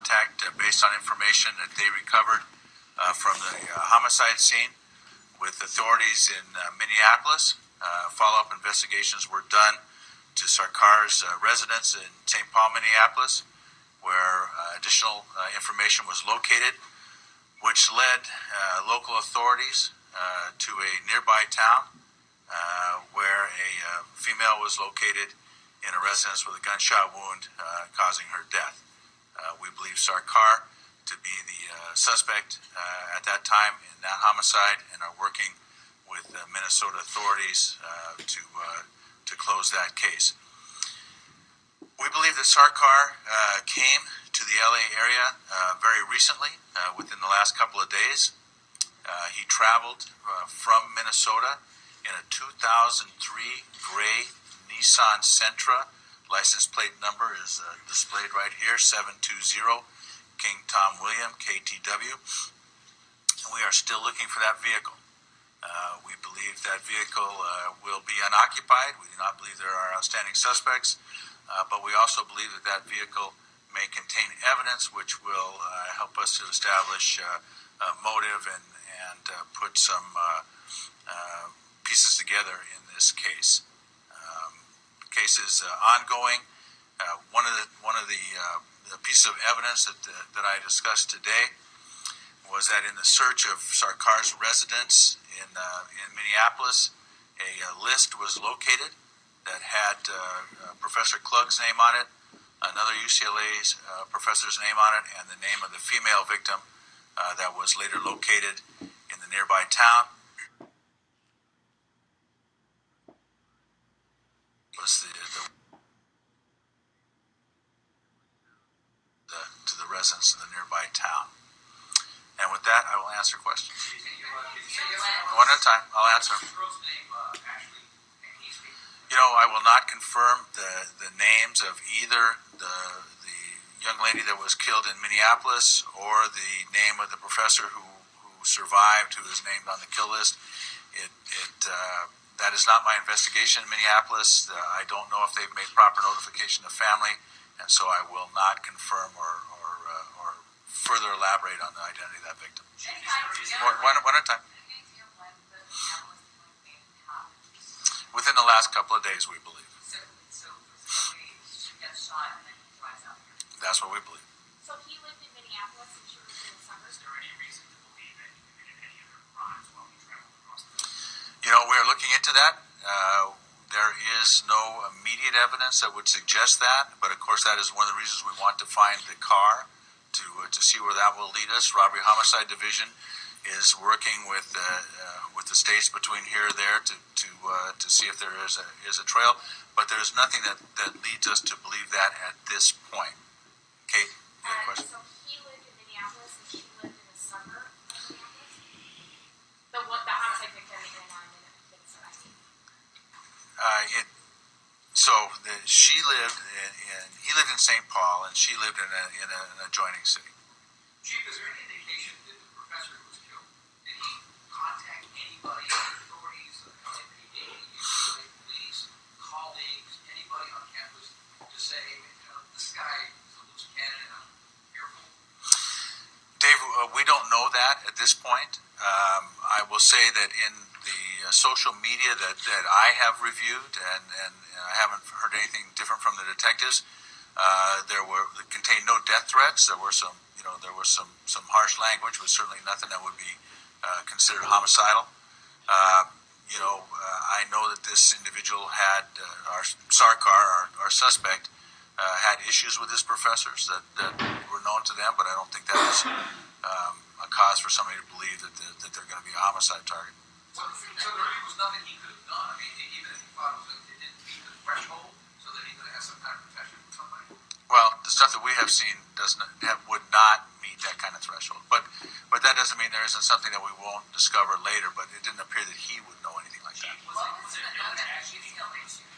contact based on information that they recovered from the homicide scene with authorities in Minneapolis. Follow-up investigations were done to Sarkar's residence in St. Paul, Minneapolis, where additional information was located, which led local authorities to a nearby town where a female was located in a residence with a gunshot wound causing her death. We believe Sarkar to be the suspect at that time in that homicide and are working with Minnesota authorities to close that case. We believe that Sarkar came to the LA area very recently, within the last couple of days. He traveled from Minnesota in a 2003 gray Nissan Sentra. License plate number is displayed right here, 720 King Tom William, KTW. And we are still looking for that vehicle. We believe that vehicle will be unoccupied. We do not believe there are outstanding suspects, but we also believe that that vehicle may contain evidence which will help us to establish motive and put some pieces together in this case. The case is ongoing. One of the pieces of evidence that I discussed today was that in the search of Sarkar's residence in Minneapolis, a list was located that had Professor Klug's name on it, another UCLA professor's name on it, and the name of the female victim that was later located in the nearby town. Was to the residents in the nearby town. And with that, I will answer questions. One at a time. I'll answer them. I will not confirm the names of either the young lady that was killed in Minneapolis or the name of the professor who survived, who is named on the kill list. That is not my investigation in Minneapolis. I don't know if they've made proper notification of family, and so I will not confirm or further elaborate on the identity of that victim. One at a time. Within the last couple of days, we believe. So she gets shot and then he flies out here. That's what we believe. So he lived in Minneapolis and she lived in the suburbs. Is there any reason to believe that he committed any other crimes while he traveled across the country? We're looking into that. There is no immediate evidence that would suggest that, but of course that is one of the reasons we want to find the car to see where that will lead us. Robbery Homicide Division is working with the states between here and there to see if there is a trail, but there is nothing that leads us to believe that at this point. Kate, you have a question? So he lived in Minneapolis and she lived in a suburb of Minneapolis? The homicide victim in Minnesota. He lived in St. Paul, and she lived in an adjoining city. Chief, is there any indication that the professor who was killed, did he contact anybody, authorities, LAPD, UCLA police, colleagues, anybody on campus to say, this guy is a loose cannon and I'm fearful? Dave, we don't know that at this point. I will say that in the social media that I have reviewed, and I haven't heard anything different from the detectives, it contained no death threats. There were some harsh language, but certainly nothing that would be considered homicidal. I know that this individual had Sarkar, our suspect, had issues with his professors that were known to them, but I don't think that is a cause for somebody to believe that they're going to be a homicide target. So there really was nothing he could have done. I mean, even if he thought it didn't meet the threshold, so that he could have some kind of protection from somebody. Well, the stuff that we have seen would not meet that kind of threshold. But that doesn't mean there isn't something that we won't discover later. But it didn't appear that he would know anything like that. What was the note that actually UCLA Shooter?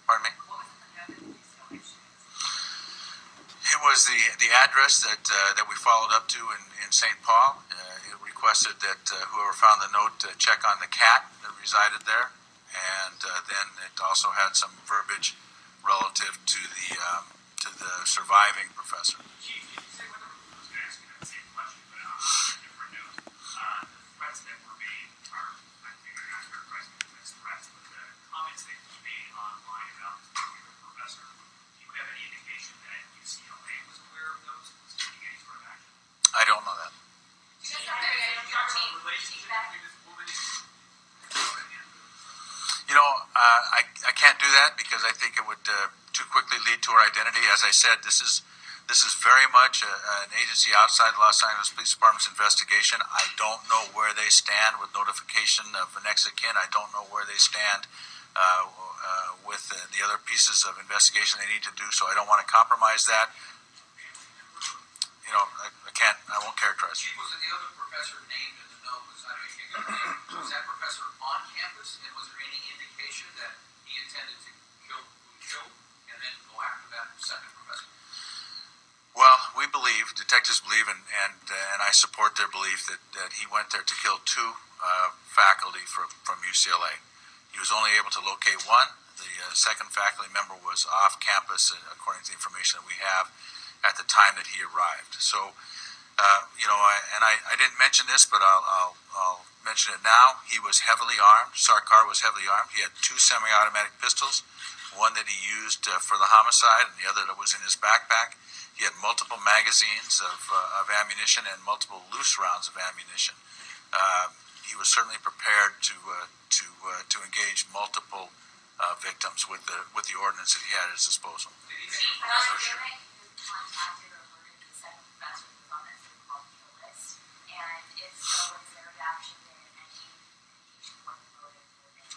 Pardon me? What was the note that UCLA Shooter? It was the address that we followed up to in St. Paul. It requested that whoever found the note check on the cat that resided there, and then it also had some verbiage relative to the surviving professor. Chief, did you say when the as I said, this is very much an agency outside the Los Angeles Police Department's investigation. I don't know where they stand with notification of the next of kin. I don't know where they stand with the other pieces of investigation they need to do. So I don't want to compromise that. I won't characterize it. Chief, was the other professor named in the note? I don't even get the name. Was that professor on campus, and was there any indication that he intended to kill who he killed, and then go after that second professor? Well, detectives believe, and I support their belief that he went there to kill two faculty from UCLA. He was only able to locate one. The second faculty member was off campus, according to the information that we have, at the time that he arrived. So, I didn't mention this, but I'll mention it now. He was heavily armed. Sarkar was heavily armed. He had two semi-automatic pistols, one that he used for the homicide, and the other that was in his backpack. He had multiple magazines of ammunition and multiple loose rounds of ammunition. He was certainly prepared to engage multiple victims with the ordnance that he had at his disposal. Contacted or alerted the second professor who was on that so-called kill list, and if so, what is their reaction to any indication what the motive would have been?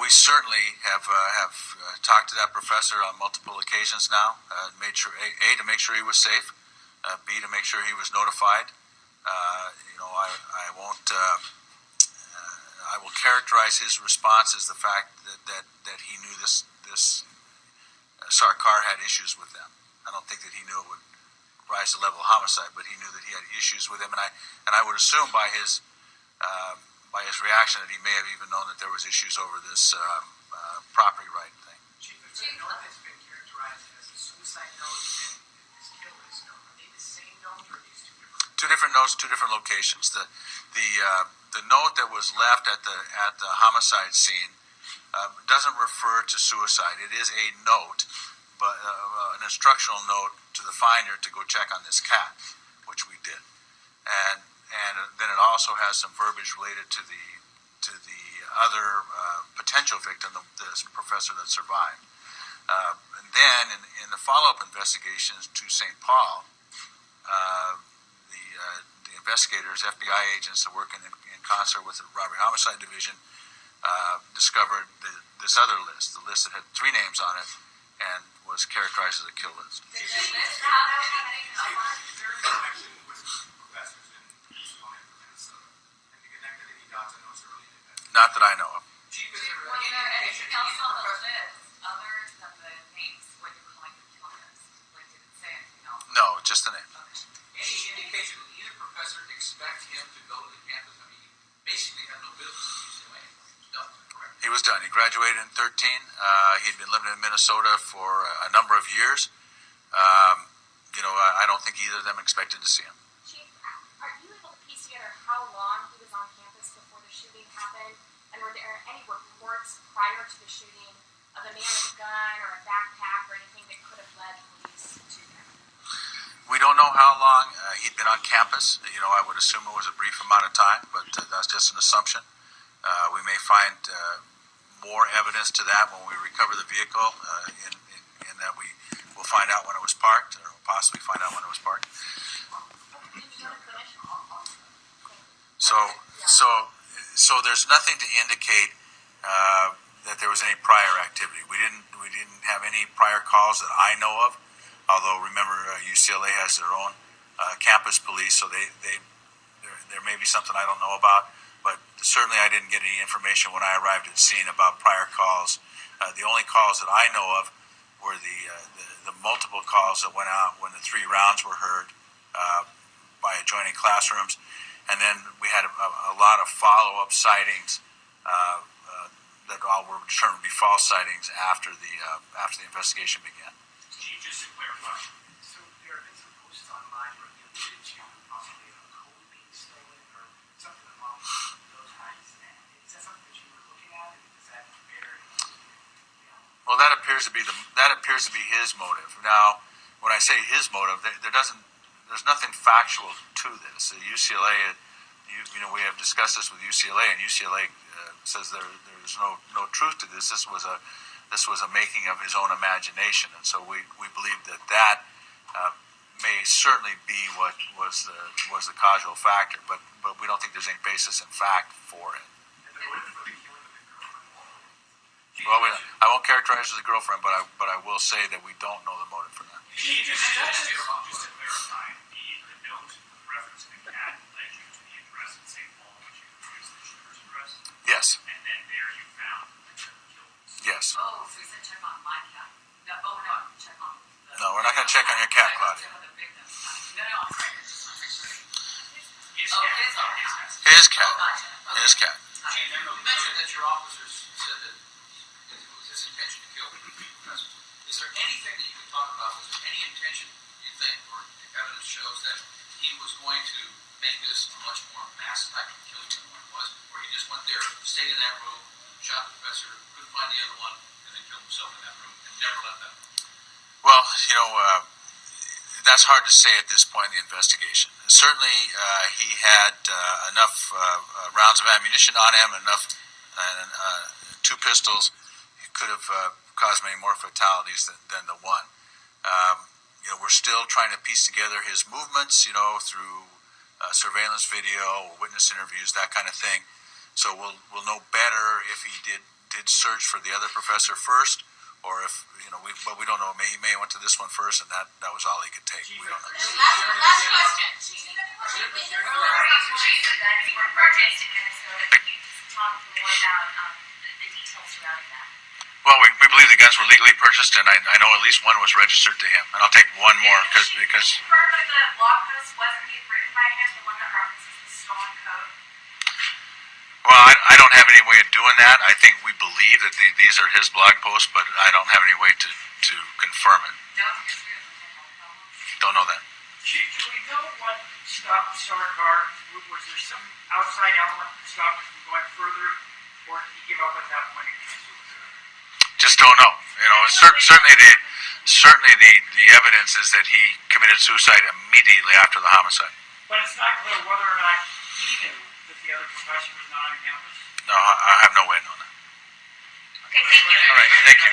We certainly have talked to that professor on multiple occasions now. Made sure to make sure he was safe, B, to make sure he was notified. I won't. I will characterize his response as the fact that he knew this Sarkar had issues with them. I don't think that he knew it would rise to the level of homicide, but he knew that he had issues with him, and I would assume by his reaction that he may have even known that there was issues over this property right thing. Chief, is there a note that's been characterized as a suicide note and this kill list note? Are they the same note, or are these two different? Two different notes, two different locations. The note that was left at the homicide scene doesn't refer to suicide. It is a note, but an instructional note to the finder to go check on this cat, which we did, and then it also has some verbiage related to the other potential victim, this professor that survived. And then in the follow-up investigations to St. Paul, the investigators, FBI agents that work in concert with the Robbery Homicide Division, discovered this other list, the list that had 3 names on it and was characterized as a kill list. Did you list out anything else? Is there a connection with professors in UCLA and Minnesota? Have you connected any dots in those early events? Not that I know of. Chief, is there Was any there indication anything else that on the either professor? list other than the names what you're calling the kill list? Like, did it say anything else? No, just the name. Any indication that either professor expect him to go to the campus? I mean, he basically had no business at UCLA. No, correct? He was done. He graduated in 13. He'd been living in Minnesota for a number of years. I don't think either of them expected to see him. Chief, are you able to piece together how long he was on campus before the shooting happened? And were there any reports prior to the shooting of a man with a gun or a backpack or anything that could have led police to him? We don't know how long he'd been on campus. I would assume it was a brief amount of time, but that's just an assumption. We may find more evidence to that when we recover the vehicle, in that we will find out when it was parked, or possibly find out when it was parked. So there's nothing to indicate that there was any prior activity. We didn't have any prior calls that I know of. Although remember, UCLA has their own campus police, so there may be something I don't know about. But certainly, I didn't get any information when I arrived at the scene about prior calls. The only calls that I know of were the multiple calls that went out when the 3 rounds were heard by adjoining classrooms, and then we had a lot of follow-up sightings that all were determined to be false sightings after the investigation began. Chief, just to clarify, so there have been some posts online where you alluded to possibly a code being stolen or something along those lines. Is that something that you were looking at, and does that bear? Well, that appears to be his motive. Now, when I say his motive, there's nothing factual to this. UCLA, we have discussed this with UCLA, and UCLA says there's no truth to this. This was a this was a making of his own imagination, and so we believe that may certainly be what was the causal factor, but we don't think there's any basis in fact for it. Well, I won't characterize it as a girlfriend, but I will say that we don't know the motive for that. Just to verify, the note referencing the cat led you to the address in St. Paul, which you produced the shooter's address, Yes. and then there you found the killers. Yes. Oh, so you said check on my cat. No, no, check on the... No, we're not going to check on your cat, Claudia. Check on the victim's cat. No, I'm sorry. Just want to make sure. His Oh, cat. his own cat. His cat. Oh, gotcha. Okay. His cat. Chief, you mentioned that your officers said that it was his intention to kill the professor. Is there anything that you can talk about? Was there any intention, you think, or evidence shows that he was going to make this a much more mass type of killing than what it was? Or he just went there, stayed in that room, shot the professor, couldn't find the other one, and then killed himself in that room and never left that room? Well, that's hard to say at this point in the investigation. Certainly, he had enough rounds of ammunition on him, enough two pistols. He could have caused many more fatalities than the one. We're still trying to piece together his movements, through surveillance video, witness interviews, that kind of thing. So we'll know better if he did search for the other professor first, or if but we don't know. He may have went to this one first, and that was all he could take. We don't know. Last question. Were purchased in Minnesota. Can you just talk more about the details surrounding that? Well, we believe the guns were legally purchased, and I know at least one was registered to him. And I'll take one more because Confirm that the blog post wasn't being written by him, the one that references the stolen code. well, I don't have any way of doing that. I think we believe that these are his blog posts, but I don't have any way to confirm it. No, because we have Don't know that. Chief, do we know what stopped Sarkar? Was there some outside element that stopped him from going further, or did he give up at that point and commit suicide? Just don't know. Certainly the evidence is that he committed suicide immediately after the homicide. But it's not clear whether or not he knew that the other professor was not on campus. No, I have no way of knowing that. Okay, thank you. All right, thank you.